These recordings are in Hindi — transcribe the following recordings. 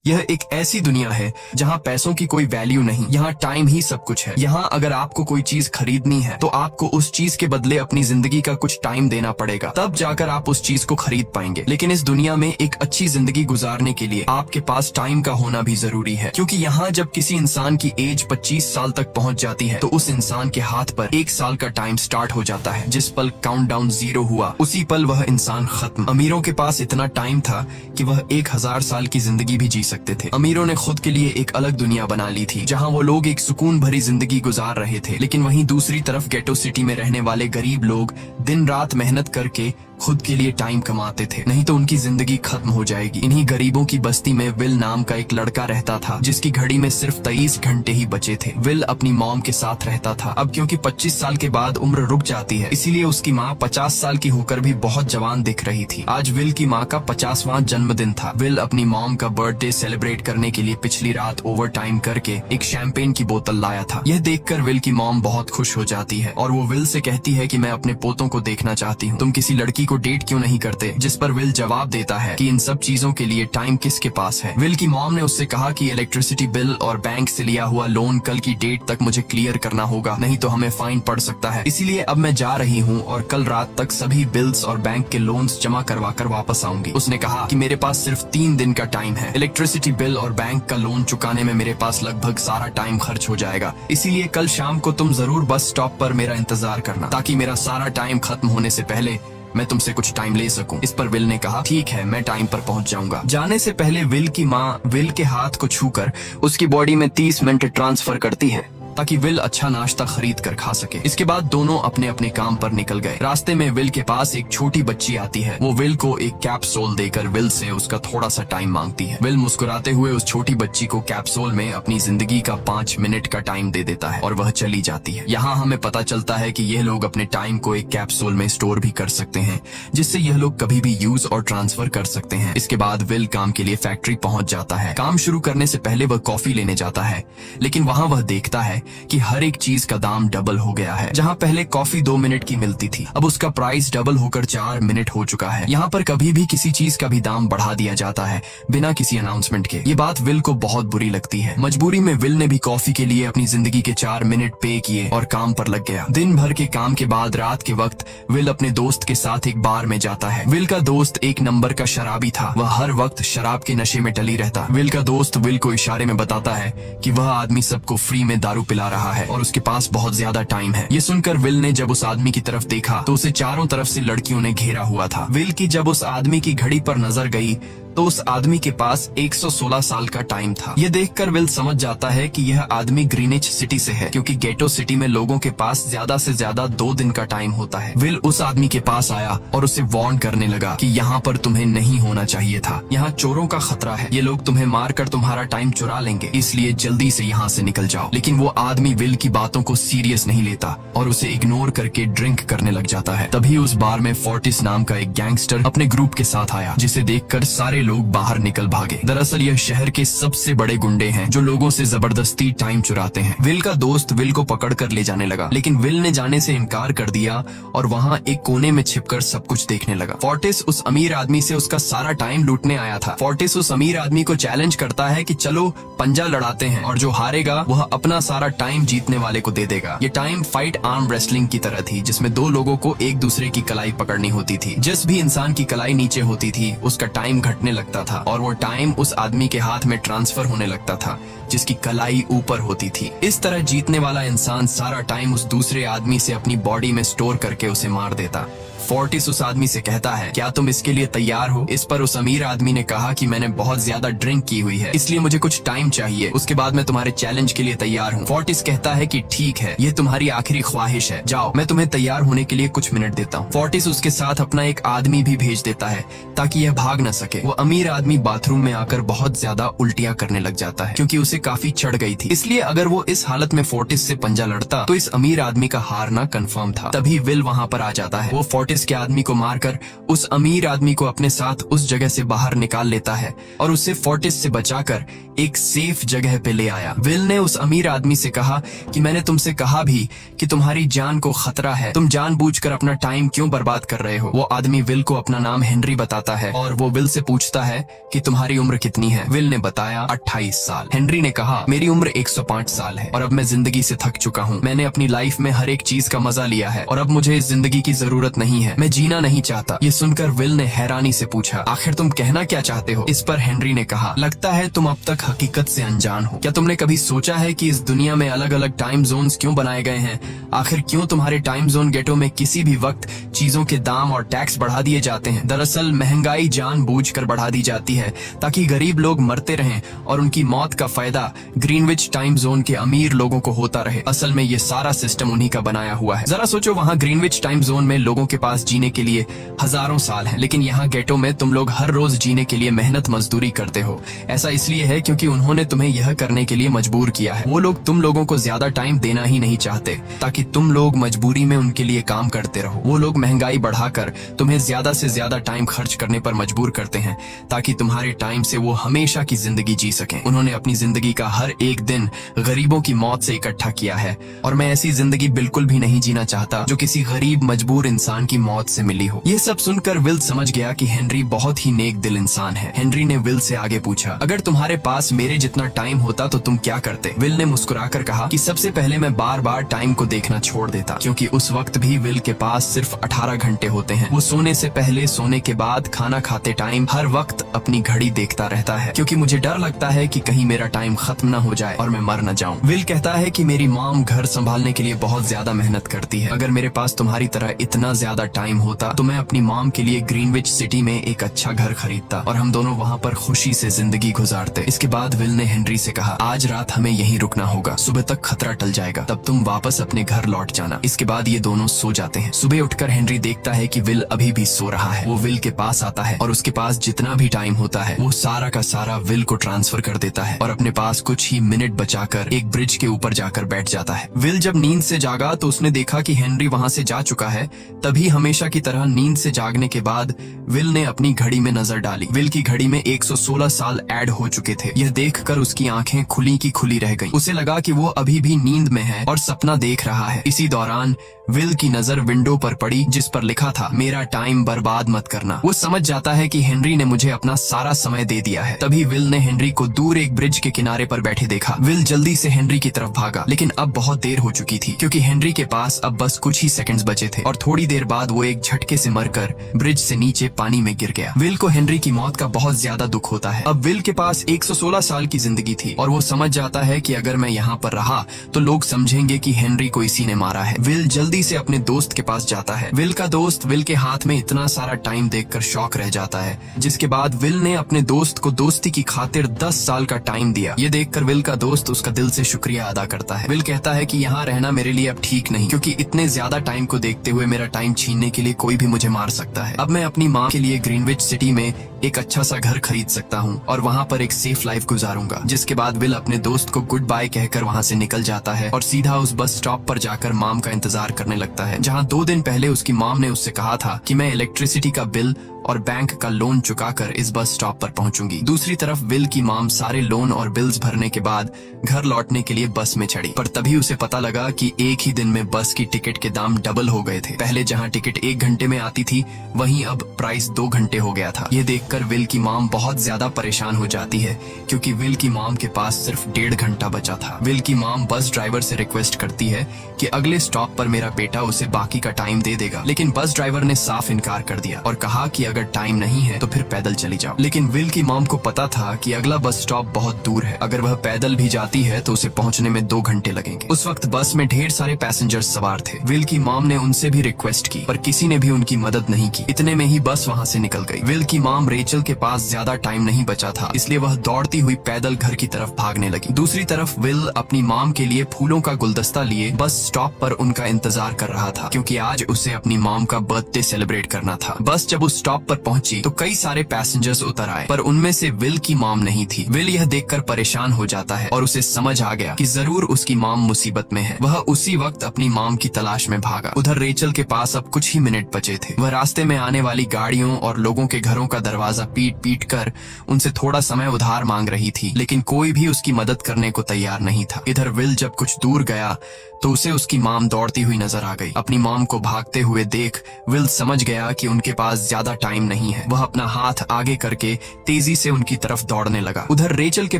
यह एक ऐसी दुनिया है जहाँ पैसों की कोई वैल्यू नहीं, यहाँ टाइम ही सब कुछ है। यहाँ अगर आपको कोई चीज खरीदनी है तो आपको उस चीज के बदले अपनी जिंदगी का कुछ टाइम देना पड़ेगा, तब जाकर आप उस चीज को खरीद पाएंगे। लेकिन इस दुनिया में एक अच्छी जिंदगी गुजारने के लिए आपके पास टाइम का होना भी जरूरी है, क्योंकि यहाँ जब किसी इंसान की एज 25 साल तक पहुँच जाती है तो उस इंसान के हाथ पर 1 साल का टाइम स्टार्ट हो जाता है। जिस पल काउंटडाउन 0 हुआ उसी पल वह इंसान खत्म। अमीरों के पास इतना टाइम था कि वह 1000 साल की जिंदगी भी जी सकते थे। अमीरों ने खुद के लिए एक अलग दुनिया बना ली थी जहां वो लोग एक सुकून भरी जिंदगी गुजार रहे थे, लेकिन वहीं दूसरी तरफ गेटो सिटी में रहने वाले गरीब लोग दिन रात मेहनत करके खुद के लिए टाइम कमाते थे, नहीं तो उनकी जिंदगी खत्म हो जाएगी। इन्हीं गरीबों की बस्ती में विल नाम का एक लड़का रहता था जिसकी घड़ी में सिर्फ 23 घंटे ही बचे थे। विल अपनी मॉम के साथ रहता था। अब क्योंकि 25 साल के बाद उम्र रुक जाती है, इसीलिए उसकी माँ 50 साल की होकर भी बहुत जवान दिख रही थी। आज विल की माँ का 50वां जन्मदिन था। विल अपनी मॉम का बर्थडे सेलिब्रेट करने के लिए पिछली रात ओवर टाइम करके एक शैंपेन की बोतल लाया था। यह देखकर विल की मॉम बहुत खुश हो जाती है और वो विल से कहती है कि मैं अपने पोतों को देखना चाहती हूँ, तुम किसी लड़की को डेट क्यों नहीं करते? जिस पर विल जवाब देता है कि इन सब चीजों के लिए टाइम किसके पास है। विल की मॉम ने उससे कहा कि इलेक्ट्रिसिटी बिल और बैंक से लिया हुआ लोन कल की डेट तक मुझे क्लियर करना होगा, नहीं तो हमें फाइन पड़ सकता है। इसीलिए अब मैं जा रही हूँ और कल रात तक सभी बिल्स और बैंक के लोन्स जमा करवा कर वापस आऊंगी। उसने कहा कि मेरे पास सिर्फ 3 दिन का टाइम है। इलेक्ट्रिसिटी बिल और बैंक का लोन चुकाने में मेरे पास लगभग सारा टाइम खर्च हो जाएगा, इसीलिए कल शाम को तुम जरूर बस स्टॉप पर मेरा इंतजार करना, ताकि मेरा सारा टाइम खत्म होने से पहले मैं तुमसे कुछ टाइम ले सकूं। इस पर विल ने कहा ठीक है, मैं टाइम पर पहुंच जाऊंगा। जाने से पहले विल की माँ विल के हाथ को छूकर उसकी बॉडी में 30 मिनट ट्रांसफर करती है ताकि विल अच्छा नाश्ता खरीद कर खा सके। इसके बाद दोनों अपने अपने काम पर निकल गए। रास्ते में विल के पास एक छोटी बच्ची आती है। वो विल को एक कैप्सूल देकर विल से उसका थोड़ा सा टाइम मांगती है। विल मुस्कुराते हुए उस छोटी बच्ची को कैप्सूल में अपनी जिंदगी का 5 मिनट का टाइम दे देता है और वह चली जाती है। यहाँ हमें पता चलता है कि यह लोग अपने टाइम को एक कैप्सूल में स्टोर भी कर सकते हैं, जिससे यह लोग कभी भी यूज और ट्रांसफर कर सकते हैं। इसके बाद विल काम के लिए फैक्ट्री पहुंच जाता है। काम शुरू करने से पहले वह कॉफी लेने जाता है, लेकिन वहाँ वह देखता है कि हर एक चीज का दाम डबल हो गया है। जहाँ पहले कॉफी 2 मिनट की मिलती थी, अब उसका प्राइस डबल होकर 4 मिनट हो चुका है। यहाँ पर कभी भी किसी चीज का भी दाम बढ़ा दिया जाता है बिना किसी अनाउंसमेंट के। ये बात विल को बहुत बुरी लगती है। मजबूरी में विल ने भी कॉफी के लिए अपनी जिंदगी के 4 मिनट पे किए और काम पर लग गया। दिन भर के काम के बाद रात के वक्त विल अपने दोस्त के साथ एक बार में जाता है। विल का दोस्त एक नंबर का शराबी था। वह हर वक्त शराब के नशे में टली रहता। विल का दोस्त विल को इशारे में बताता है कि वह आदमी सबको फ्री में दारू पिला रहा है और उसके पास बहुत ज्यादा टाइम है। ये सुनकर विल ने जब उस आदमी की तरफ देखा तो उसे चारों तरफ से लड़कियों ने घेरा हुआ था। विल की जब उस आदमी की घड़ी पर नजर गई तो उस आदमी के पास 116 साल का टाइम था। ये देखकर विल समझ जाता है कि यह आदमी ग्रीनिच सिटी से है, क्योंकि गेटो सिटी में लोगों के पास ज्यादा से ज्यादा 2 दिन का टाइम होता है। विल उस आदमी के पास आया और उसे वार्न करने लगा कि यहाँ पर तुम्हें नहीं होना चाहिए था। यहाँ चोरों का खतरा है, ये लोग तुम्हें मारकर तुम्हारा टाइम चुरा लेंगे, इसलिए जल्दी से यहाँ से निकल जाओ। लेकिन वो आदमी विल की बातों को सीरियस नहीं लेता और उसे इग्नोर करके ड्रिंक करने लग जाता है। तभी उस बार में फोर्टिस नाम का एक गैंगस्टर अपने ग्रुप के साथ आया, जिसे देखकर सारे लोग बाहर निकल भागे। दरअसल यह शहर के सबसे बड़े गुंडे हैं जो लोगों से जबरदस्ती टाइम चुराते हैं। विल का दोस्त विल को पकड़कर ले जाने लगा, लेकिन विल ने जाने से इनकार कर दिया और वहाँ एक कोने में छिपकर सब कुछ देखने लगा। फोर्टिस उस अमीर आदमी से उसका सारा टाइम लूटने आया था। फोर्टिस उस अमीर आदमी को चैलेंज करता है कि चलो पंजा लड़ाते हैं और जो हारेगा वह अपना सारा टाइम जीतने वाले को दे देगा। ये टाइम फाइट आर्म रेसलिंग की तरह थी, जिसमें 2 लोगों को एक दूसरे की कलाई पकड़नी होती थी। जिस भी इंसान की कलाई नीचे होती थी उसका टाइम घटने लगता था और वो टाइम उस आदमी के हाथ में ट्रांसफर होने लगता था जिसकी कलाई ऊपर होती थी। इस तरह जीतने वाला इंसान सारा टाइम उस दूसरे आदमी से अपनी बॉडी में स्टोर करके उसे मार देता। फोर्टिस उस आदमी से कहता है क्या तुम इसके लिए तैयार हो? इस पर उस अमीर आदमी ने कहा कि मैंने बहुत ज्यादा ड्रिंक की हुई है, इसलिए मुझे कुछ टाइम चाहिए, उसके बाद मैं तुम्हारे चैलेंज के लिए तैयार हूँ। फोर्टिस कहता है कि ठीक है, ये तुम्हारी आखिरी ख्वाहिश है, जाओ मैं तुम्हें तैयार होने के लिए कुछ मिनट देता हूँ। फोर्टिस उसके साथ अपना एक आदमी भी भेज देता है ताकि यह भाग न सके। वो अमीर आदमी बाथरूम में आकर बहुत ज्यादा उल्टियाँ करने लग जाता है क्योंकि उसे काफी चढ़ गई थी, इसलिए अगर वो इस हालत में फोर्टिस से पंजा लड़ता तो इस अमीर आदमी का हारना कंफर्म था। तभी विल वहाँ पर आ जाता है। वो फोर्टिस फोर्टिस के आदमी को मारकर उस अमीर आदमी को अपने साथ उस जगह से बाहर निकाल लेता है और उसे फोर्टिस से बचाकर एक सेफ जगह पे ले आया। विल ने उस अमीर आदमी से कहा कि मैंने तुमसे कहा भी कि तुम्हारी जान को खतरा है, तुम जानबूझकर अपना टाइम क्यों बर्बाद कर रहे हो। वो आदमी विल को अपना नाम हेनरी बताता है और वो विल से पूछता है कि तुम्हारी उम्र कितनी है। विल ने बताया 28 साल। हेनरी ने कहा मेरी उम्र 105 साल है और अब मैं जिंदगी से थक चुका हूँ। मैंने अपनी लाइफ में हर एक चीज का मजा लिया है और अब मुझे इस जिंदगी की जरूरत नहीं है, मैं जीना नहीं चाहता। ये सुनकर विल ने हैरानी से पूछा आखिर तुम कहना क्या चाहते हो। इस पर हेनरी ने कहा लगता है तुम अब तक हकीकत से अनजान हो। क्या तुमने कभी सोचा है कि इस दुनिया में अलग अलग टाइम जोन्स क्यों बनाए गए हैं? आखिर क्यों तुम्हारे टाइम जोन गेटो में किसी भी वक्त चीजों के दाम और टैक्स बढ़ा दिए जाते हैं? दरअसल महंगाई जानबूझकर बढ़ा दी जाती है ताकि गरीब लोग मरते रहें और उनकी मौत का फायदा ग्रीनविच टाइम जोन के अमीर लोगों को होता रहे। असल में ये सारा सिस्टम उन्हीं का बनाया हुआ है। जरा सोचो, वहाँ ग्रीनविच टाइम जोन में लोगों के पास जीने के लिए हजारों साल हैं, लेकिन यहाँ गेटो में तुम लोग हर रोज जीने के लिए मेहनत मजदूरी करते हो। ऐसा इसलिए है क्योंकि उन्होंने तुम्हें यह करने के लिए मजबूर किया है। वो लोग तुम लोगों को ज्यादा टाइम देना ही नहीं चाहते ताकि तुम लोग मजबूरी में उनके लिए काम करते रहो। वो लोग महंगाई बढ़ाकर तुम्हें ज्यादा से ज्यादा टाइम खर्च करने पर मजबूर करते हैं ताकि तुम्हारे टाइम से वो हमेशा की जिंदगी जी सकें। उन्होंने अपनी जिंदगी का हर एक दिन गरीबों की मौत से इकट्ठा किया है और मैं ऐसी जिंदगी बिल्कुल भी नहीं जीना चाहता जो किसी गरीब मजबूर इंसान की मौत से मिली हो। ये सब सुनकर विल समझ गया कि हेनरी बहुत ही नेक दिल इंसान है। हेनरी ने विल से आगे पूछा अगर तुम्हारे पास मेरे जितना टाइम होता तो तुम क्या करते? विल ने मुस्कुराकर कहा कि सबसे पहले मैं बार बार टाइम को देखना छोड़ देता, क्योंकि उस वक्त भी विल के पास सिर्फ 18 घंटे होते हैं। वो सोने से पहले, सोने के बाद, खाना खाते टाइम हर वक्त अपनी घड़ी देखता रहता है, क्योंकि मुझे डर लगता है कि कहीं मेरा टाइम खत्म न हो जाए और मैं मर न जाऊं। विल कहता है कि मेरी मॉम घर संभालने के लिए बहुत ज्यादा मेहनत करती है। अगर मेरे पास तुम्हारी तरह इतना ज्यादा टाइम होता तो मैं अपनी मॉम के लिए ग्रीनविच सिटी में एक अच्छा घर खरीदता और हम दोनों वहाँ पर खुशी से जिंदगी गुजारते। इसके बाद विल ने हेनरी से कहा आज रात हमें यहीं रुकना होगा, सुबह तक खतरा टल जाएगा, तब तुम वापस अपने घर लौट जाना। इसके बाद ये दोनों सो जाते हैं। सुबह उठकर हेनरी देखता है कि विल अभी भी सो रहा है। वो विल के पास आता है और उसके पास जितना भी टाइम होता है वो सारा का सारा विल को ट्रांसफर कर देता है और अपने पास कुछ ही मिनट बचाकर एक ब्रिज के ऊपर जाकर बैठ जाता है। विल जब नींद से जागा तो उसने देखा कि हेनरी वहाँ से जा चुका है। तभी हमेशा की तरह नींद से जागने के बाद विल ने अपनी घड़ी में नजर डाली। विल की घड़ी में 116 साल ऐड हो चुके थे। यह देखकर उसकी आंखें खुली की खुली रह गईं। उसे लगा कि वो अभी भी नींद में है और सपना देख रहा है। इसी दौरान विल की नजर विंडो पर पड़ी जिस पर लिखा था मेरा टाइम बर्बाद मत करना। वो समझ जाता है कि हेनरी ने मुझे अपना सारा समय दे दिया है। तभी विल ने हेनरी को दूर एक ब्रिज के किनारे पर बैठे देखा। विल जल्दी से हेनरी की तरफ भागा, लेकिन अब बहुत देर हो चुकी थी क्योंकि हेनरी के पास अब बस कुछ ही सेकंड्स बचे थे और थोड़ी देर बाद वो एक झटके से मरकर ब्रिज से नीचे पानी में गिर गया। विल को हेनरी की मौत का बहुत ज्यादा दुख होता है। अब विल के पास 116 साल की जिंदगी थी और वो समझ जाता है कि अगर मैं यहाँ पर रहा तो लोग समझेंगे कि हेनरी को इसी ने मारा है। विल जल्दी से अपने दोस्त के पास जाता है। विल का दोस्त विल के हाथ में इतना सारा टाइम देखकर शॉक रह जाता है, जिसके बाद विल ने अपने दोस्त को दोस्ती की खातिर 10 साल का टाइम दिया। ये देखकर विल का दोस्त उसका दिल से शुक्रिया अदा करता है। विल कहता है कि यहाँ रहना मेरे लिए अब ठीक नहीं, क्योंकि इतने ज्यादा टाइम को देखते हुए मेरा टाइम छीनने के लिए कोई भी मुझे मार सकता है। अब मैं अपनी माँ के लिए ग्रीनविच सिटी में एक अच्छा सा घर खरीद सकता हूँ और वहाँ पर एक सेफ लाइफ गुजारूंगा। जिसके बाद विल अपने दोस्त को गुड बाय कहकर वहाँ से निकल जाता है और सीधा उस बस स्टॉप पर जाकर मॉम का इंतजार करने लगता है, जहाँ 2 दिन पहले उसकी मॉम ने उससे कहा था कि मैं इलेक्ट्रिसिटी का बिल और बैंक का लोन चुकाकर इस बस स्टॉप पर पहुंचूंगी। दूसरी तरफ विल की मॉम सारे लोन और बिल्स भरने के बाद घर लौटने के लिए बस में चढ़ी, पर तभी उसे पता लगा कि एक ही दिन में बस की टिकट के दाम डबल हो गए थे। पहले जहां टिकट 1 घंटे में आती थी वहीं अब प्राइस 2 घंटे हो गया था। ये देखकर विल की मॉम बहुत ज्यादा परेशान हो जाती है क्योंकि विल की मॉम के पास सिर्फ 1.5 घंटा बचा था। विल की मॉम बस ड्राइवर से रिक्वेस्ट करती है कि अगले स्टॉप पर मेरा बेटा उसे बाकी का टाइम दे देगा, लेकिन बस ड्राइवर ने साफ इनकार कर दिया और कहा कि अगर टाइम नहीं है तो फिर पैदल चली जाओ। लेकिन विल की मॉम को पता था कि अगला बस स्टॉप बहुत दूर है, अगर वह पैदल भी जाती है तो उसे पहुंचने में 2 घंटे लगेंगे। उस वक्त बस में ढेर सारे पैसेंजर्स सवार थे। विल की मॉम ने उनसे भी रिक्वेस्ट की पर किसी ने भी उनकी मदद नहीं की। इतने में ही बस वहाँ से निकल गई। विल की मॉम रेचल के पास ज्यादा टाइम नहीं बचा था, इसलिए वह दौड़ती हुई पैदल घर की तरफ भागने लगी। दूसरी तरफ विल अपनी मॉम के लिए फूलों का गुलदस्ता लिए बस स्टॉप पर उनका इंतजार कर रहा था, क्योंकि आज उसे अपनी मॉम का बर्थडे सेलिब्रेट करना था। बस जब उस स्टॉप स्टॉप पर पहुंची तो कई सारे पैसेंजर्स उतर आए, पर उनमें से विल की मॉम नहीं थी। विल यह देखकर परेशान हो जाता है और उसे समझ आ गया कि जरूर उसकी मॉम मुसीबत में है। वह उसी वक्त अपनी मॉम की तलाश में भागा। उधर रेचल के पास अब कुछ ही मिनट बचे थे। वह रास्ते में आने वाली गाड़ियों और लोगों के घरों का दरवाजा पीट पीट कर उनसे थोड़ा समय उधार मांग रही थी, लेकिन कोई भी उसकी मदद करने को तैयार नहीं था। इधर विल जब कुछ दूर गया तो उसे उसकी मॉम दौड़ती हुई नजर आ गई। अपनी मॉम को भागते हुए देख विल समझ गया कि उनके पास ज्यादा टाइम नहीं है। वह अपना हाथ आगे करके तेजी से उनकी तरफ दौड़ने लगा। उधर रेचल के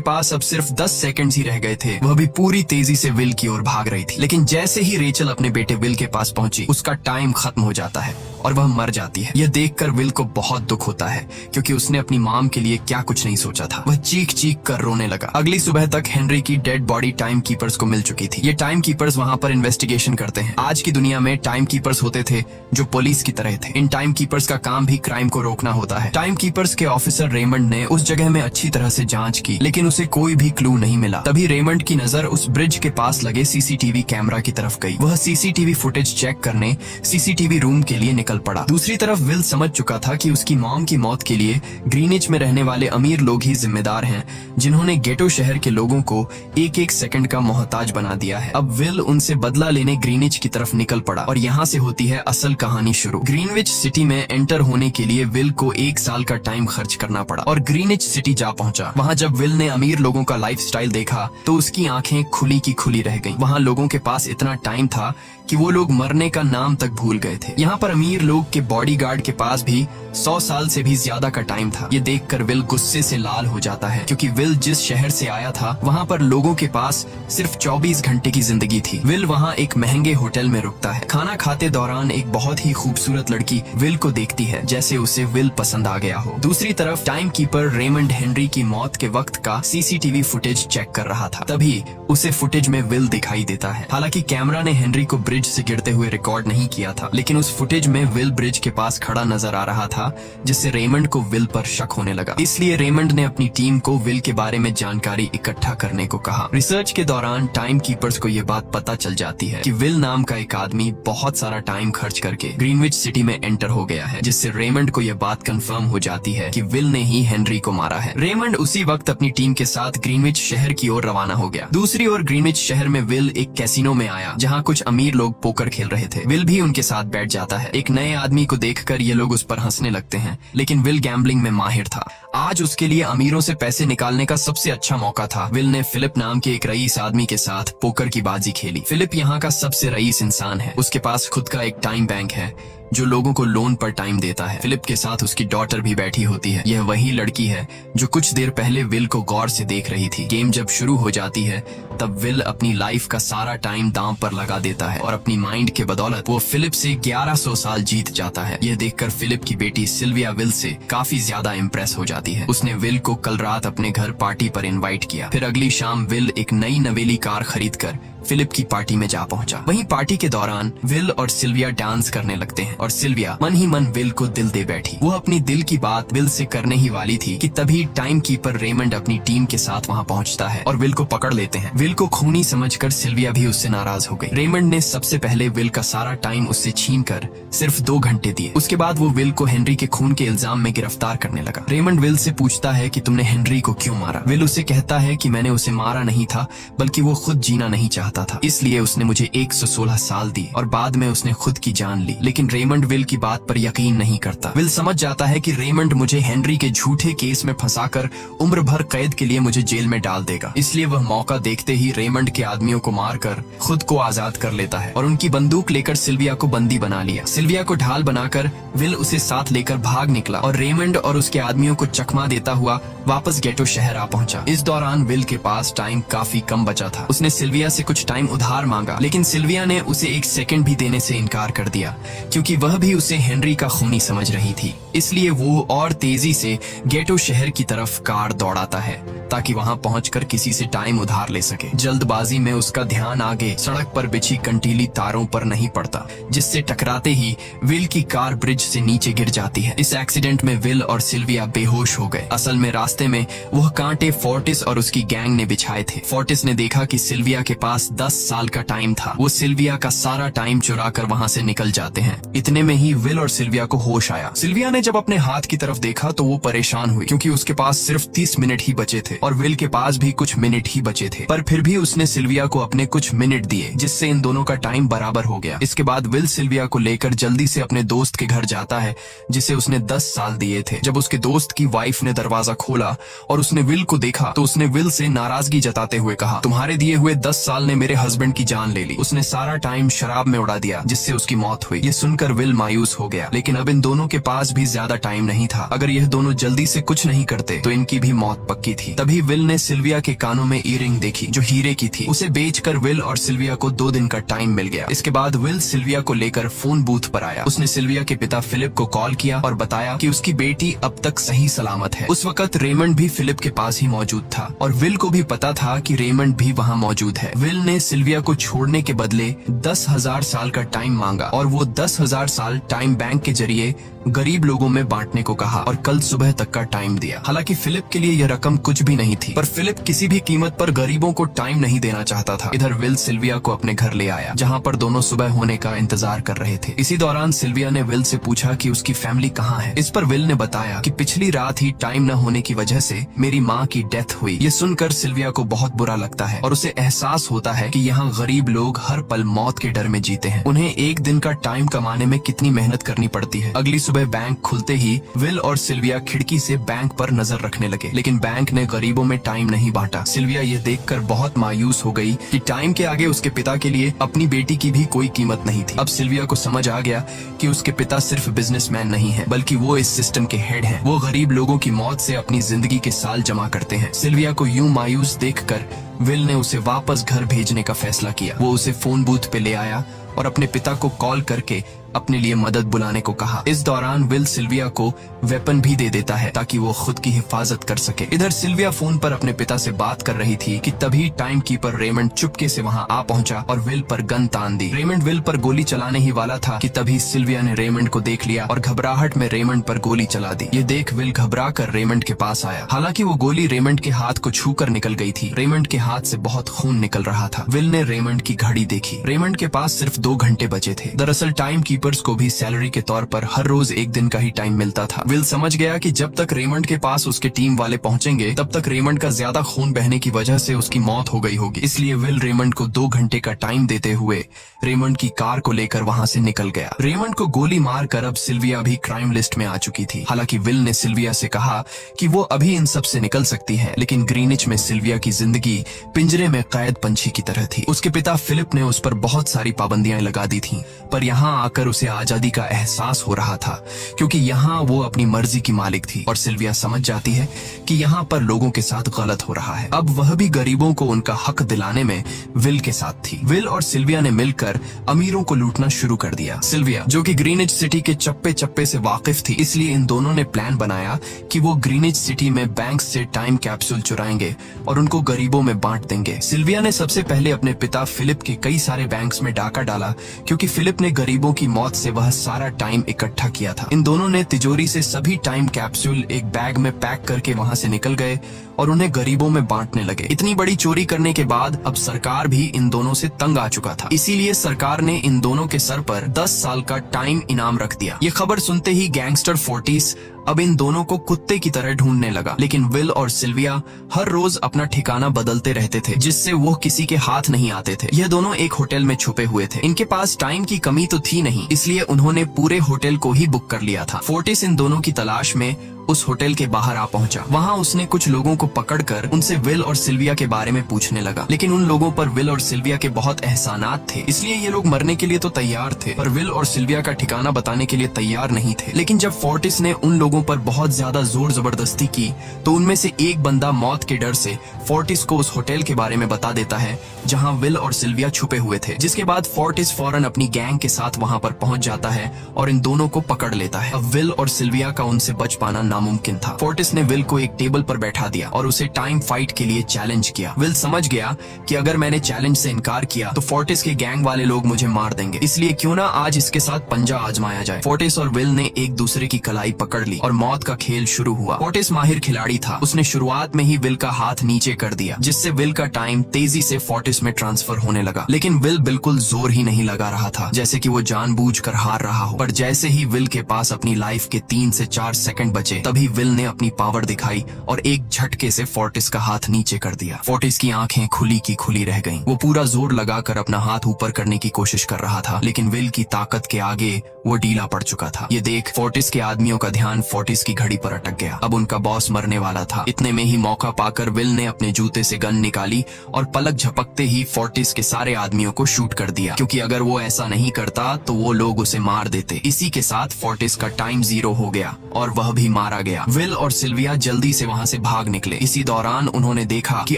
पास अब सिर्फ 10 सेकंड ही रह गए थे। वह भी पूरी तेजी से विल की ओर भाग रही थी, लेकिन जैसे ही रेचल अपने बेटे विल के पास पहुंची उसका टाइम खत्म हो जाता है और वह मर जाती है। यह देखकर विल को बहुत दुख होता है क्योंकि उसने अपनी मॉम के लिए क्या कुछ नहीं सोचा था। वह चीख चीख कर रोने लगा। अगली सुबह तक हेनरी की डेड बॉडी टाइम कीपर्स को मिल चुकी थी। ये टाइम कीपर्स वहाँ पर इन्वेस्टिगेशन करते हैं। आज की दुनिया में टाइम कीपर्स होते थे जो पुलिस की तरह थे। इन टाइम कीपर्स का काम भी क्राइम को रोकना होता है। टाइम कीपर्स के ऑफिसर रेमंड ने उस जगह में अच्छी तरह से जांच की, लेकिन उसे कोई भी क्लू नहीं मिला। तभी रेमंड की नजर उस ब्रिज के पास लगे सीसीटीवी कैमरा की तरफ गई। वह सीसीटीवी फुटेज चेक करने सीसीटीवी रूम के लिए निकल पड़ा। दूसरी तरफ विल समझ चुका था कि उसकी मॉम की मौत के लिए ग्रीनिच में रहने वाले अमीर लोग ही जिम्मेदार हैं, जिन्होंने गेटो शहर के लोगों को एक एक सेकंड का मोहताज बना दिया है। अब विल उनसे बदला लेने ग्रीनिच की तरफ निकल पड़ा और यहाँ से होती है असल कहानी शुरू। ग्रीनविच सिटी में एंटर होने के लिए विल को 1 साल का टाइम खर्च करना पड़ा और ग्रीनिच सिटी जा पहुंचा। वहाँ जब विल ने अमीर लोगों का लाइफस्टाइल देखा तो उसकी आंखें खुली की खुली रह गईं। वहाँ लोगों के पास इतना टाइम था कि वो लोग मरने का नाम तक भूल गए थे। यहाँ पर अमीर लोग के बॉडीगार्ड के पास भी 100 साल से भी ज्यादा का टाइम था। ये देखकर विल गुस्से से लाल हो जाता है क्योंकि विल जिस शहर से आया था वहाँ पर लोगों के पास सिर्फ 24 घंटे की जिंदगी थी। विल वहाँ एक महंगे होटल में रुकता है। खाना खाते दौरान एक बहुत ही खूबसूरत लड़की विल को देखती है, जैसे उसे विल पसंद आ गया हो। दूसरी तरफ टाइम कीपर रेमंड हेनरी की मौत के वक्त का सीसीटीवी फुटेज चेक कर रहा था। तभी उसे फुटेज में विल दिखाई देता है। हालांकि कैमरा ने हेनरी को ब्रिज से गिरते हुए रिकॉर्ड नहीं किया था, लेकिन उस फुटेज में विल ब्रिज के पास खड़ा नजर आ रहा था, जिससे रेमंड को विल पर शक होने लगा। इसलिए रेमंड ने अपनी टीम को विल के बारे में जानकारी इकट्ठा करने को कहा। रिसर्च के दौरान टाइम कीपर्स को यह बात पता चल जाती है कि विल नाम का एक आदमी बहुत सारा टाइम खर्च करके ग्रीनविच सिटी में एंटर हो गया है, जिससे रेमंड को यह बात कंफर्म हो जाती है कि विल ने ही हेनरी को मारा है। रेमंड उसी वक्त अपनी टीम के साथ ग्रीनविच शहर की ओर रवाना हो गया। दूसरी ओर ग्रीनविच शहर में विल एक कैसीनो में आया, जहाँ कुछ अमीर लोग पोकर खेल रहे थे। विल भी उनके साथ बैठ जाता है। एक नए आदमी को देखकर ये लोग उस पर हंसने लगते हैं, लेकिन विल गैम्बलिंग में माहिर था। आज उसके लिए अमीरों से पैसे निकालने का सबसे अच्छा मौका था। विल ने फिलिप नाम के एक रईस आदमी के साथ पोकर की बाजी खेली। फिलिप यहाँ का सबसे रईस इंसान है। उसके पास खुद का एक टाइम बैंक है जो लोगों को लोन पर टाइम देता है। फिलिप के साथ उसकी डॉटर भी बैठी होती है। यह वही लड़की है जो कुछ देर पहले विल को गौर से देख रही थी। गेम जब शुरू हो जाती है तब विल अपनी लाइफ का सारा टाइम दांव पर लगा देता है और अपनी माइंड के बदौलत वो फिलिप से 1100 साल जीत जाता है। यह देखकर फिलिप की बेटी सिल्विया विल से काफी ज्यादा इम्प्रेस हो जाती है। उसने विल को कल रात अपने घर पार्टी पर इनवाइट किया। फिर अगली शाम विल एक नई नवेली कार खरीद कर फिलिप की पार्टी में जा पहुंचा। वहीं पार्टी के दौरान विल और सिल्विया डांस करने लगते हैं और सिल्विया मन ही मन विल को दिल दे बैठी। वो अपनी दिल की बात विल से करने ही वाली थी कि तभी टाइम कीपर रेमंड अपनी टीम के साथ वहां पहुंचता है और विल को पकड़ लेते हैं। विल को खूनी समझकर सिल्विया भी उससे नाराज हो गई। रेमंड ने सबसे पहले विल का सारा टाइम उससे छीनकर सिर्फ 2 घंटे दिए। उसके बाद वो विल को हेनरी के खून के इल्जाम में गिरफ्तार करने लगा। रेमंड विल से पूछता है कि तुमने हेनरी को क्यों मारा। विल उसे कहता है कि मैंने उसे मारा नहीं था, बल्कि वो खुद जीना नहीं चाहता था, इसलिए उसने मुझे 116 साल दिए और बाद में उसने खुद की जान ली। लेकिन रेमंड विल की बात पर यकीन नहीं करता। विल समझ जाता है कि रेमंड मुझे हेनरी के झूठे केस में फंसाकर उम्र भर कैद के लिए मुझे जेल में डाल देगा। इसलिए वह मौका देखते ही रेमंड के आदमियों को मारकर खुद को आजाद कर लेता है और उनकी बंदूक लेकर सिल्विया को बंदी बना लिया। सिल्विया को ढाल बनाकर विल उसे साथ लेकर भाग निकला और रेमंड और उसके आदमियों को चकमा देता हुआ वापस गेटो शहर आ पहुंचा। इस दौरान विल के पास टाइम काफी कम बचा था। उसने सिल्विया से कुछ टाइम उधार मांगा, लेकिन सिल्विया ने उसे 1 सेकंड भी देने से इनकार कर दिया क्योंकि वह भी उसे हेनरी का खूनी समझ रही थी। इसलिए वो और तेजी से गेटो शहर की तरफ कार दौड़ाता है ताकि वहाँ पहुंचकर किसी से टाइम उधार ले सके। जल्दबाजी में उसका ध्यान आगे सड़क पर बिछी कंटीली तारों पर नहीं पड़ता, जिससे टकराते ही विल की कार ब्रिज से नीचे गिर जाती है। इस एक्सीडेंट में विल और सिल्विया बेहोश हो गए। असल में रास्ते में वह कांटे फोर्टिस और उसकी गैंग ने बिछाए थे। फोर्टिस ने देखा कि सिल्विया के पास 10 साल का टाइम था। वो सिल्विया का सारा टाइम चुरा कर वहाँ से निकल जाते हैं। इतने में ही विल और सिल्विया को होश आया। सिल्विया ने जब अपने हाथ की तरफ देखा तो वो परेशान हुई, क्योंकि उसके पास सिर्फ 30 मिनट ही बचे थे और विल के पास भी कुछ मिनट ही बचे थे। पर फिर भी उसने सिल्विया को अपने कुछ मिनट दिए, जिससे इन दोनों का टाइम बराबर हो गया। इसके बाद विल सिल्विया को लेकर जल्दी से अपने दोस्त के घर जाता है, जिसे उसने 10 साल दिए थे। जब उसके दोस्त की वाइफ ने दरवाजा खोला और उसने विल को देखा तो उसने विल से नाराजगी जताते हुए कहा, तुम्हारे दिए हुए 10 साल ने मेरे हस्बैंड की जान ले ली। उसने सारा टाइम शराब में उड़ा दिया, जिससे उसकी मौत हुई। ये सुनकर विल मायूस हो गया, लेकिन अब इन दोनों के पास भी ज्यादा टाइम नहीं था। अगर यह दोनों जल्दी से कुछ नहीं करते तो इनकी भी मौत पक्की थी। तभी विल ने सिल्विया के कानों में ईयरिंग देखी, जो हीरे की थी। उसे बेचकर विल और सिल्विया को 2 दिन का टाइम मिल गया। इसके बाद विल सिल्विया को लेकर फोन बूथ पर आया। उसने सिल्विया के पिता फिलिप को कॉल किया और बताया कि उसकी बेटी अब तक सही सलामत है। उस वक्त रेमंड भी फिलिप के पास ही मौजूद था और विल को भी पता था कि रेमंड भी वहाँ मौजूद है। विल ने सिल्विया को छोड़ने के बदले 10,000 साल का टाइम मांगा और वो 10,000 साल टाइम बैंक के जरिए गरीब लोगों में बांटने को कहा और कल सुबह तक का टाइम दिया। हालांकि फिलिप के लिए यह रकम कुछ भी नहीं थी, पर फिलिप किसी भी कीमत पर गरीबों को टाइम नहीं देना चाहता था। इधर विल सिल्विया को अपने घर ले आया, जहाँ पर दोनों सुबह होने का इंतजार कर रहे थे। इसी दौरान सिल्विया ने विल से पूछा कि उसकी फैमिली कहाँ है। इस पर विल ने बताया कि पिछली रात ही टाइम न होने की वजह से मेरी माँ की डेथ हुई। ये सुनकर सिल्विया को बहुत बुरा लगता है और उसे एहसास होता है कि यहाँ गरीब लोग हर पल मौत के डर में जीते हैं। उन्हें एक दिन का टाइम कमाने में कितनी मेहनत करनी पड़ती है। अगली सुबह बैंक खुलते ही विल और सिल्विया खिड़की से बैंक पर नजर रखने लगे, लेकिन बैंक ने गरीबों में टाइम नहीं बांटा। सिल्विया ये देखकर बहुत मायूस हो गई कि टाइम के आगे उसके पिता के लिए अपनी बेटी की भी कोई कीमत नहीं थी। अब सिल्विया को समझ आ गया कि उसके पिता सिर्फ बिजनेसमैन नहीं है, बल्कि वो इस सिस्टम के हेड हैं। वो गरीब लोगों की मौत से अपनी जिंदगी के साल जमा करते हैं। सिल्विया को यूं मायूस देखकर विल ने उसे वापस घर भेजने का फैसला किया। वो उसे फोन बूथ पे ले आया और अपने पिता को कॉल करके अपने लिए मदद बुलाने को कहा। इस दौरान विल सिल्विया को वेपन भी दे देता है ताकि वो खुद की हिफाजत कर सके। इधर सिल्विया फोन पर अपने पिता से बात कर रही थी कि तभी टाइम कीपर रेमंड चुपके से वहां आ पहुंचा और विल पर गन तान दी। रेमंड विल पर गोली चलाने ही वाला था कि तभी सिल्विया ने रेमंड को देख लिया और घबराहट में रेमंड पर गोली चला दी। ये देख विल घबरा कर रेमंड के पास आया। हालांकि वो गोली रेमंड के हाथ को छू कर निकल गई थी। रेमंड के हाथ से बहुत खून निकल रहा था। विल ने रेमंड की घड़ी देखी। रेमंड के पास सिर्फ 2 घंटे बचे थे। दरअसल टाइम कीपर्स को भी सैलरी के तौर पर हर रोज 1 दिन का ही टाइम मिलता था। विल समझ गया कि जब तक रेमंड के पास उसके टीम वाले पहुंचेंगे तब तक रेमंड का ज्यादा खून बहने की वजह से उसकी मौत हो गई होगी। इसलिए विल रेमंड को 2 घंटे का टाइम देते हुए रेमंड की कार को लेकर वहां से निकल गया। रेमंड को गोली मार कर अब सिल्विया भी क्राइम लिस्ट में आ चुकी थी। हालांकि विल ने सिल्विया से कहा कि वो अभी इन सब से निकल सकती है, लेकिन ग्रीनिच में सिल्विया की जिंदगी पिंजरे में कैद पंछी की तरह थी। उसके पिता फिलिप ने उस पर बहुत सारी पाबंदियां लगा दी थी, पर यहाँ आकर उसे आजादी का एहसास हो रहा था, क्योंकि यहाँ वो अपनी मर्जी की मालिक थी और सिल्विया समझ जाती है कि यहाँ पर लोगों के साथ गलत हो रहा है। अब वह भी गरीबों को उनका हक दिलाने में विल के साथ थी। विल और सिल्विया ने मिलकर अमीरों को लूटना शुरू कर दिया। सिल्विया, जो कि ग्रीनिच सिटी के चप्पे चप्पे से वाकिफ थी, इसलिए इन दोनों ने प्लान बनाया कि वो ग्रीनिच सिटी में बैंक से टाइम कैप्सूल चुराएंगे और उनको गरीबों में बांट देंगे। सिल्विया ने सबसे पहले अपने पिता फिलिप के कई सारे बैंक्स में डाका डाला, क्योंकि फिलिप ने गरीबों की मौत से वह सारा टाइम इकट्ठा किया था। इन दोनों ने तिजोरी से सभी टाइम कैप्सूल एक बैग में पैक करके वहां से निकल गए और उन्हें गरीबों में बांटने लगे। इतनी बड़ी चोरी करने के बाद अब सरकार भी इन दोनों से तंग आ चुका था, इसीलिए सरकार ने इन दोनों के सर पर 10 साल का टाइम इनाम रख दिया। ये खबर सुनते ही गैंगस्टर फोर्टिस अब इन दोनों को कुत्ते की तरह ढूंढने लगा, लेकिन विल और सिल्विया हर रोज अपना ठिकाना बदलते रहते थे, जिससे वो किसी के हाथ नहीं आते थे। यह दोनों एक होटल में छुपे हुए थे। इनके पास टाइम की कमी तो थी नहीं, इसलिए उन्होंने पूरे होटल को ही बुक कर लिया था। फोर्टिस इन दोनों की तलाश में उस होटल के बाहर आ पहुंचा। वहां उसने कुछ लोगों को पकड़कर उनसे विल और सिल्विया के बारे में पूछने लगा, लेकिन उन लोगों पर विल और सिल्विया के बहुत एहसानात थे, इसलिए ये लोग मरने के लिए तो तैयार थे, पर विल और सिल्विया का ठिकाना बताने के लिए तैयार नहीं थे। लेकिन जब फोर्टिस ने उन लोगों पर बहुत ज्यादा जोर जबरदस्ती की, तो उनमें से एक बंदा मौत के डर से फोर्टिस को उस होटल के बारे में बता देता है जहाँ विल और सिल्विया छुपे हुए थे, जिसके बाद फोर्टिस फौरन अपनी गैंग के साथ वहाँ पर पहुँच जाता है और इन दोनों को पकड़ लेता है। अब विल और सिल्विया का उनसे बच पाना नामुमकिन था। फोर्टिस ने विल को एक टेबल पर बैठा दिया और उसे टाइम फाइट के लिए चैलेंज किया। विल समझ गया कि अगर मैंने चैलेंज से इनकार किया तो फोर्टिस के गैंग वाले लोग मुझे मार देंगे, इसलिए क्यों ना आज इसके साथ पंजा आजमाया जाए। फोर्टिस और विल ने एक दूसरे की कलाई पकड़ ली और मौत का खेल शुरू हुआ। फोर्टिस माहिर खिलाड़ी था, उसने शुरुआत में ही विल का हाथ नीचे कर दिया, जिससे विल का टाइम तेजी से फोर्टिस में ट्रांसफर होने लगा। लेकिन विल बिल्कुल जोर ही नहीं लगा रहा था, जैसे कि वो जानबूझकर हार रहा हो। पर जैसे ही विल के पास अपनी लाइफ के 3 से 4 सेकंड बचे, तभी विल ने अपनी पावर दिखाई और एक झटके से फोर्टिस का हाथ नीचे कर दिया। फोर्टिस की आंखें खुली की खुली रह गईं। वो पूरा जोर लगाकर अपना हाथ ऊपर करने की कोशिश कर रहा था, लेकिन विल की ताकत के आगे वो ढीला पड़ चुका था। ये देख फोर्टिस के आदमियों का ध्यान फोर्टिस की घड़ी पर अटक गया। अब उनका बॉस मरने वाला था। इतने में ही मौका पाकर विल ने अपने जूते से गन निकाली और पलक झपकते ही फोर्टिस के सारे आदमियों को शूट कर दिया, क्योंकि अगर वो ऐसा नहीं करता तो वो लोग उसे मार देते। इसी के साथ फोर्टिस का टाइम 0 हो गया और वह भी मारा गया। विल और सिल्विया जल्दी से वहाँ से भाग निकले। इसी दौरान उन्होंने देखा कि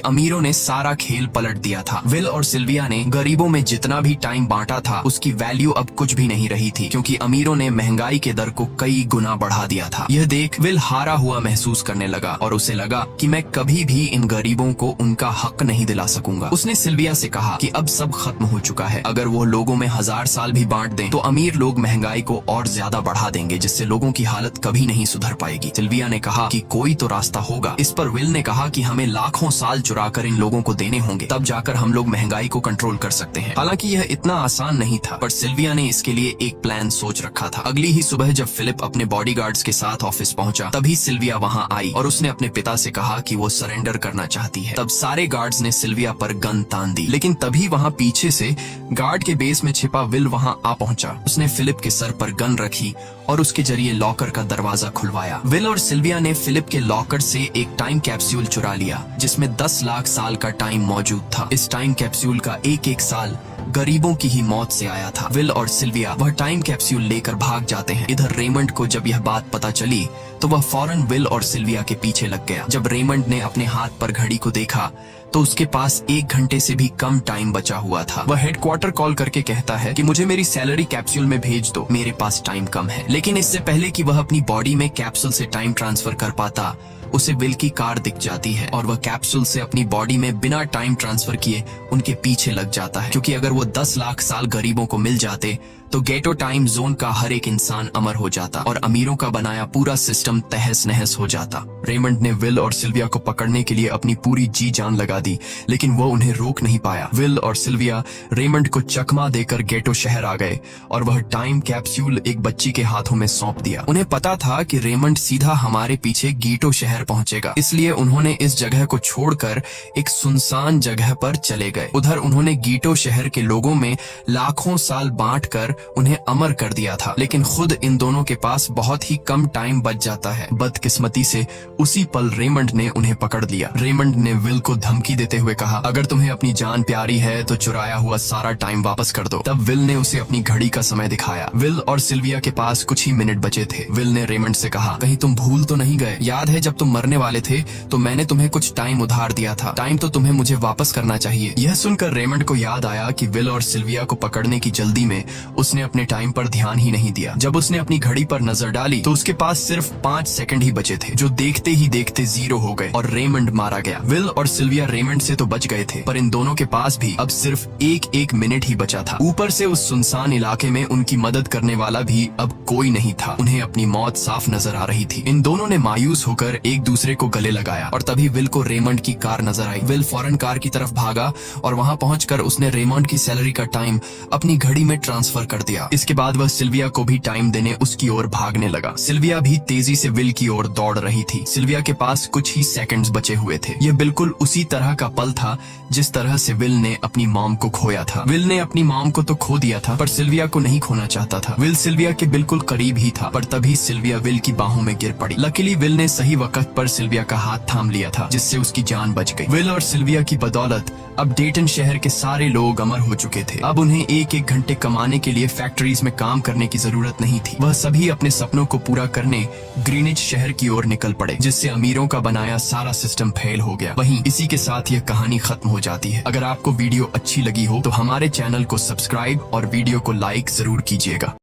अमीरों ने सारा खेल पलट दिया था। विल और सिल्विया ने गरीबों में जितना भी टाइम बांटा था उसकी वैल्यू अब कुछ भी नहीं रही थी, क्योंकि अमीरों ने महंगाई के दर को कई गुना बढ़ा दिया था। यह देख विल हारा हुआ महसूस करने लगा और उसे लगा कि मैं कभी भी इन गरीबों को उनका हक नहीं दिला सकूंगा। उसने सिल्विया से कहा कि अब सब खत्म हो चुका है, अगर वो लोगों में 1000 साल भी बांट दें तो अमीर लोग महंगाई को और ज्यादा बढ़ा देंगे, जिससे लोगों की हालत कभी नहीं सुधर पाएगी। सिल्विया ने कहा कि कोई तो रास्ता होगा। इस पर विल ने कहा कि हमें लाखों साल चुराकर इन लोगों को देने होंगे, तब जाकर हम लोग महंगाई को कंट्रोल कर सकते हैं। हालांकि यह इतना आसान नहीं था, पर सिल्विया ने इसके लिए एक प्लान सोच रखा था। अगली ही सुबह जब फिलिप अपने बॉडीगार्ड्स के साथ ऑफिस पहुंचा, तभी सिल्विया वहां आई और उसने अपने पिता से कहा कि वो सरेंडर करना चाहती है। तब सारे गार्ड्स ने सिल्विया पर गन तान दी, लेकिन तभी वहां पीछे से गार्ड के बेस में छिपा विल वहां आ पहुंचा। उसने फिलिप के सर पर गन रखी और उसके जरिए लॉकर का दरवाजा खुलवाया। विल और सिल्विया ने फिलिप के लॉकर से एक टाइम कैप्सूल चुरा लिया, जिसमें 10 लाख साल का टाइम मौजूद था। इस टाइम कैप्सूल का एक साल गरीबों की ही मौत से आया था। विल और सिल्विया वह टाइम कैप्सूल लेकर भाग जाते हैं। इधर रेमंड को जब यह बात पता चली तो वह फौरन विल और सिल्विया के पीछे लग गया। जब रेमंड ने अपने हाथ पर घड़ी को देखा तो उसके पास 1 घंटे से भी कम टाइम बचा हुआ था। वह हेडक्वार्टर कॉल करके कहता है कि मुझे मेरी सैलरी कैप्सूल में भेज दो, मेरे पास टाइम कम है। लेकिन इससे पहले कि वह अपनी बॉडी में कैप्सूल से टाइम ट्रांसफर कर पाता, उसे विल की कार दिख जाती है और वह कैप्सूल से अपनी बॉडी में बिना टाइम ट्रांसफर किए उनके पीछे लग जाता है, क्योंकि अगर वो 10 लाख साल गरीबों को मिल जाते तो गेटो टाइम जोन का हर एक इंसान अमर हो जाता और अमीरों का बनाया पूरा सिस्टम तहस नहस हो जाता। रेमंड ने विल और सिल्विया को पकड़ने के लिए अपनी पूरी जी जान लगा दी, लेकिन वो उन्हें रोक नहीं पाया। विल और सिल्विया रेमंड को चकमा देकर गेटो शहर आ गए और वह टाइम कैप्सूल एक बच्ची के हाथों में सौंप दिया। उन्हें पता था कि रेमंड सीधा हमारे पीछे गीटो शहर पहुंचेगा, इसलिए उन्होंने इस जगह को छोड़कर एक सुनसान जगह पर चले गए। उधर उन्होंने गीटो शहर के लोगों में लाखों साल बांटकर उन्हें अमर कर दिया था, लेकिन खुद इन दोनों के पास बहुत ही कम टाइम बच जाता है। बदकिस्मती से उसी पल रेमंड ने उन्हें पकड़ लिया। रेमंड ने विल को धमकी देते हुए कहा, अगर तुम्हें अपनी जान प्यारी है तो चुराया हुआ सारा टाइम वापस कर दो। तब विल ने उसे अपनी घड़ी का समय दिखाया। विल और सिल्विया के पास कुछ ही मिनट बचे थे। विल ने रेमंड से कहा, कहीं तुम भूल तो नहीं गए? याद है जब तुम मरने वाले थे तो मैंने तुम्हें कुछ टाइम उधार दिया था, टाइम तो तुम्हें मुझे वापस करना चाहिए। यह सुनकर रेमंड को याद आया कि विल और सिल्विया को पकड़ने की जल्दी में उसने अपने टाइम पर ध्यान ही नहीं दिया। जब उसने अपनी घड़ी पर नजर डाली तो उसके पास सिर्फ 5 सेकंड ही बचे थे, जो देखते ही देखते 0 हो गए और रेमंड मारा गया। विल और सिल्विया रेमंड से तो बच गए थे, पर इन दोनों के पास भी अब सिर्फ एक मिनट ही बचा था। ऊपर से उस सुनसान इलाके में उनकी मदद करने वाला भी अब कोई नहीं था। उन्हें अपनी मौत साफ नजर आ रही थी। इन दोनों ने मायूस होकर एक दूसरे को गले लगाया और तभी विल को रेमंड की कार नजर आई। विल फौरन कार की तरफ भागा और वहां पहुंचकर उसने रेमंड की सैलरी का टाइम अपनी घड़ी में ट्रांसफर कर दिया। इसके बाद वह सिल्विया को भी टाइम देने उसकी ओर भागने लगा। सिल्विया भी तेजी से विल की ओर दौड़ रही थी। सिल्विया के पास कुछ ही सेकंड्स बचे हुए थे। यह बिल्कुल उसी तरह का पल था जिस तरह से विल ने अपनी मॉम को खोया था। विल ने अपनी मॉम को तो खो दिया था, पर सिल्विया को नहीं खोना चाहता था। विल सिल्विया के बिल्कुल करीब ही था, पर तभी सिल्विया विल की बाहों में गिर पड़ी। लकीली विल ने सही वक्त पर सिल्विया का हाथ थाम लिया था, जिससे उसकी जान बच गई। विल और सिल्विया की बदौलत अब डेटन शहर के सारे लोग अमर हो चुके थे। अब उन्हें 1 घंटे कमाने के लिए फैक्ट्रीज में काम करने की जरूरत नहीं थी। वह सभी अपने सपनों को पूरा करने ग्रीनिच शहर की ओर निकल पड़े, जिससे अमीरों का बनाया सारा सिस्टम फेल हो गया। वहीं इसी के साथ यह कहानी खत्म हो जाती है। अगर आपको वीडियो अच्छी लगी हो तो हमारे चैनल को सब्सक्राइब और वीडियो को लाइक जरूर कीजिएगा।